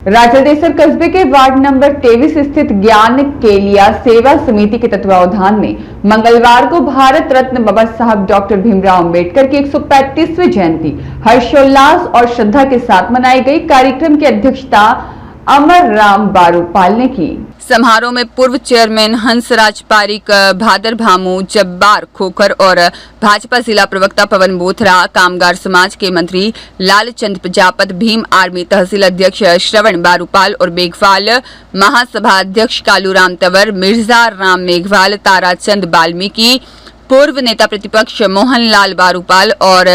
राजलदेसर कस्बे के ward number 23 स्थित ज्ञान केलिया सेवा समिति के तत्वावधान में मंगलवार को भारत रत्न बाबा साहब डॉक्टर भीमराव अंबेडकर की 135वीं जयंती हर्षोल्लास और श्रद्धा के साथ मनाई गई। कार्यक्रम की अध्यक्षता अमर राम बारूपाल ने की। समारोह में पूर्व चेयरमैन हंसराज पारिक, भादर भामू, जब्बार खोखर और भाजपा जिला प्रवक्ता पवन बोथरा, कामगार समाज के मंत्री लालचंद प्रजापत, भीम आर्मी तहसील अध्यक्ष श्रवण बारूपाल और मेघवाल महासभा अध्यक्ष कालूराम तंवर, मिर्जा राम मेघवाल, ताराचंद बाल्मीकि, पूर्व नेता प्रतिपक्ष मोहनलाल बारूपाल और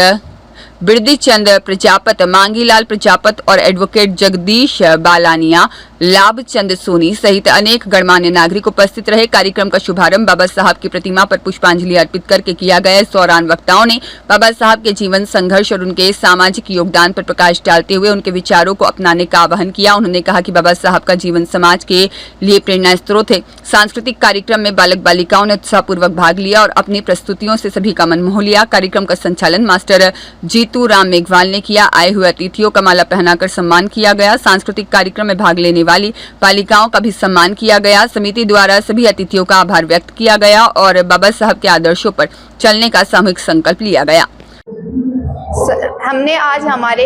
बिरदी चंद प्रजापत, मांगीलाल प्रजापत और एडवोकेट जगदीश बालानिया, लाभचंद सोनी सहित अनेक गणमान्य नागरिक उपस्थित रहे। कार्यक्रम का शुभारंभ बाबा साहब की प्रतिमा पर पुष्पांजलि अर्पित करके किया गया। इस दौरान वक्ताओं ने बाबा साहब के जीवन संघर्ष और उनके सामाजिक योगदान पर प्रकाश डालते हुए उनके विचारों को अपनाने का आह्वान किया। उन्होंने कहा कि बाबा साहब का जीवन समाज के लिए प्रेरणा स्रोत है। सांस्कृतिक कार्यक्रम में बालक बालिकाओं ने उत्साहपूर्वक भाग लिया और अपनी प्रस्तुतियों से सभी का मन मोह लिया। कार्यक्रम का संचालन मास्टर जीतू राम मेघवाल ने किया। आए हुए अतिथियों का माला पहनाकर सम्मान किया गया। सांस्कृतिक कार्यक्रम में भाग लेने वाली बालिकाओं का भी सम्मान किया गया। समिति द्वारा सभी अतिथियों का आभार व्यक्त किया गया और बाबा साहब के आदर्शों पर चलने का सामूहिक संकल्प लिया गया। हमने आज हमारे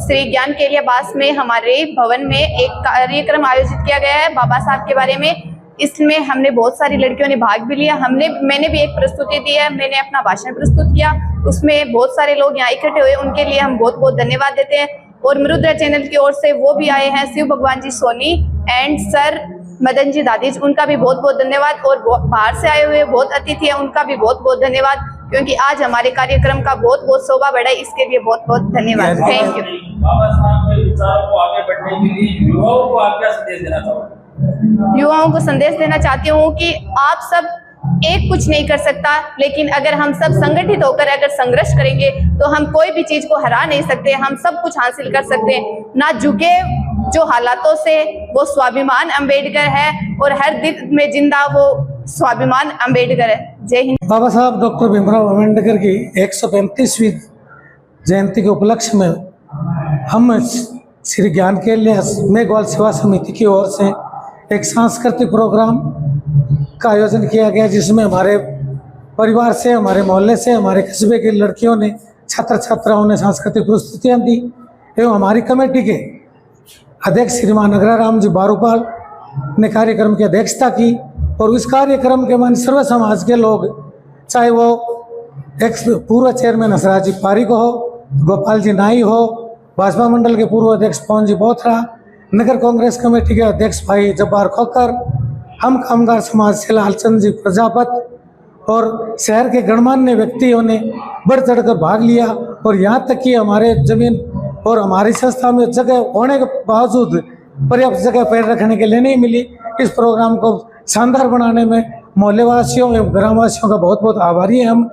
श्री ज्ञान केलिया बास में हमारे भवन में एक कार्यक्रम आयोजित किया गया है बाबा साहब के बारे में। इसमें हमने बहुत सारी लड़कियों ने भाग भी लिया। मैंने भी एक प्रस्तुति दी है, मैंने अपना भाषण प्रस्तुत किया। उसमें बहुत सारे लोग यहाँ इकट्ठे हुए, उनके लिए हम बहुत बहुत धन्यवाद देते हैं। और मरुद्रा चैनल की ओर से वो भी आए हैं, शिव भगवान जी सोनी एंड सर मदन जी दादीज, उनका भी बहुत बहुत धन्यवाद। और बाहर से आए हुए बहुत अतिथि हैं, उनका भी बहुत बहुत धन्यवाद, क्योंकि आज हमारे कार्यक्रम का बहुत बहुत शोभा बढ़ा। इसके लिए बहुत बहुत धन्यवाद। Thank you. बाबा साहब के विचारों को आगे बढ़ने के लिए युवाओं को आप क्या संदेश देना चाहोगे? युवाओं को संदेश देना चाहती हूँ कि आप सब एक कुछ नहीं कर सकता, लेकिन अगर हम सब संगठित होकर अगर संघर्ष करेंगे तो हम कोई भी चीज को हरा नहीं सकते। हम सब कुछ हासिल कर सकते हैं। ना झुके जो हालातों से, वो स्वाभिमान अंबेडकर है और हर दिल में जिंदा वो स्वाभिमान अंबेडकर है। जय हिंद। बाबा साहब डॉक्टर भीमराव अंबेडकर की 135वीं जयंती के उपलक्ष्य में हम श्री ज्ञान केलिया मेघवाल सेवा समिति की ओर से एक सांस्कृतिक प्रोग्राम का आयोजन किया गया, जिसमें हमारे परिवार से, हमारे मोहल्ले से, हमारे कस्बे की लड़कियों ने, छात्र छात्राओं ने सांस्कृतिक प्रस्तुतियाँ दी एवं हमारी कमेटी के अध्यक्ष श्रीमान अग्राराम जी बारूपाल ने कार्यक्रम की अध्यक्षता की। और इस कार्यक्रम के मन सर्व समाज के लोग, चाहे वो एक्स पूर्व चेयरमैन हंसराज जी पारिक हो, गोपाल जी नाई हो, भाजपा मंडल के पूर्व अध्यक्ष पवन जी बोथरा, नगर कांग्रेस कमेटी के अध्यक्ष भाई जब्बार खोखर, हम कामगार समाज से लालचंद जी प्रजापत और शहर के गणमान्य व्यक्तियों ने बढ़ चढ़कर भाग लिया। और यहाँ तक कि हमारे जमीन और हमारी संस्था में जगह होने के बावजूद पर्याप्त जगह पैर रखने के लिए नहीं मिली। इस प्रोग्राम को शानदार बनाने में मोहल्लेवासियों एवं ग्रामवासियों का बहुत बहुत आभारी हैं हम,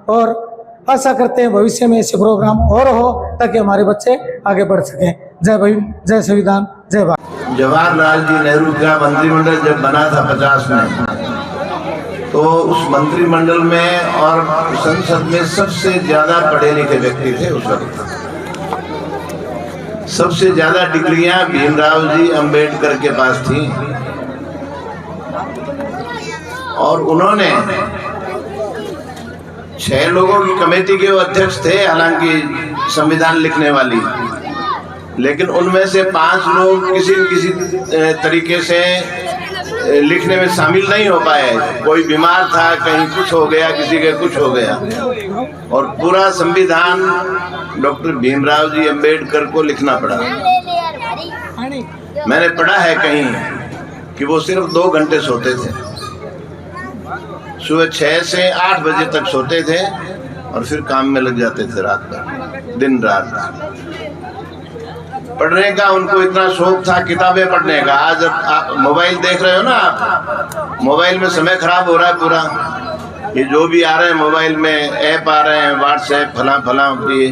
और आशा करते हैं भविष्य में ऐसे प्रोग्राम और हो ताकि हमारे बच्चे आगे बढ़ सकें। जय भीम, जय संविधान, जय भारत। जवाहरलाल जी नेहरू का मंत्रिमंडल जब बना था 50 में, तो उस मंत्रिमंडल में और संसद में सबसे ज्यादा पढ़े लिखे व्यक्ति थे उस वक्त। सबसे ज्यादा डिग्रियां भीमराव जी अंबेडकर के पास थी और उन्होंने 6 लोगों की कमेटी के वो अध्यक्ष थे, हालांकि संविधान लिखने वाली, लेकिन उनमें से 5 लोग किसी न किसी तरीके से लिखने में शामिल नहीं हो पाए। कोई बीमार था, कहीं कुछ हो गया, किसी के कुछ हो गया, और पूरा संविधान डॉक्टर भीमराव जी अंबेडकर को लिखना पड़ा। मैंने पढ़ा है कहीं कि वो सिर्फ 2 घंटे सोते थे, सुबह 6 से 8 बजे तक सोते थे और फिर काम में लग जाते थे रात भर, दिन रात। पढ़ने का उनको इतना शौक था, किताबें पढ़ने का। आज आप मोबाइल देख रहे हो ना, आप मोबाइल में समय खराब हो रहा है पूरा। ये जो भी आ रहे हैं मोबाइल में ऐप आ रहे हैं, व्हाट्सएप फला फला, ये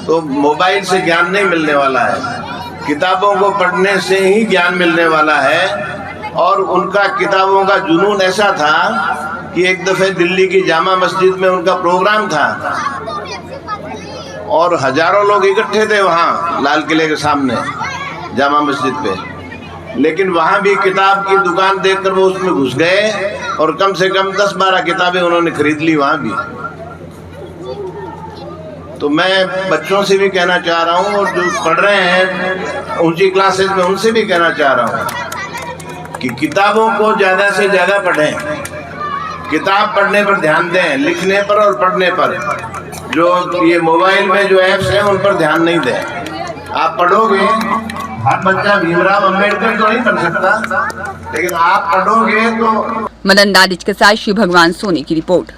तो मोबाइल से ज्ञान नहीं मिलने वाला है, किताबों को पढ़ने से ही ज्ञान मिलने वाला है। और उनका किताबों का जुनून ऐसा था कि एक दफे दिल्ली की जामा मस्जिद में उनका प्रोग्राम था और हजारों लोग इकट्ठे थे वहाँ लाल किले के सामने। जामा मस्जिद पे, लेकिन वहाँ भी किताब की दुकान देखकर वो उसमें घुस गए और कम से कम 10-12 किताबें उन्होंने खरीद ली वहाँ भी। तो मैं बच्चों से भी कहना चाह रहा हूँ और जो पढ़ रहे हैं ऊंची क्लासेस में उनसे भी कहना चाह रहा हूँ कि किताबों को ज़्यादा से ज़्यादा पढ़ें, किताब पढ़ने पर ध्यान दें, लिखने पर और पढ़ने पर। जो ये मोबाइल में जो ऐप्स हैं उन पर ध्यान नहीं दें। आप पढ़ोगे, हर बच्चा भीमराव अंबेडकर तो नहीं पढ़ सकता, लेकिन आप पढ़ोगे तो। मदन दादिच के साथ शिव भगवान सोनी की रिपोर्ट।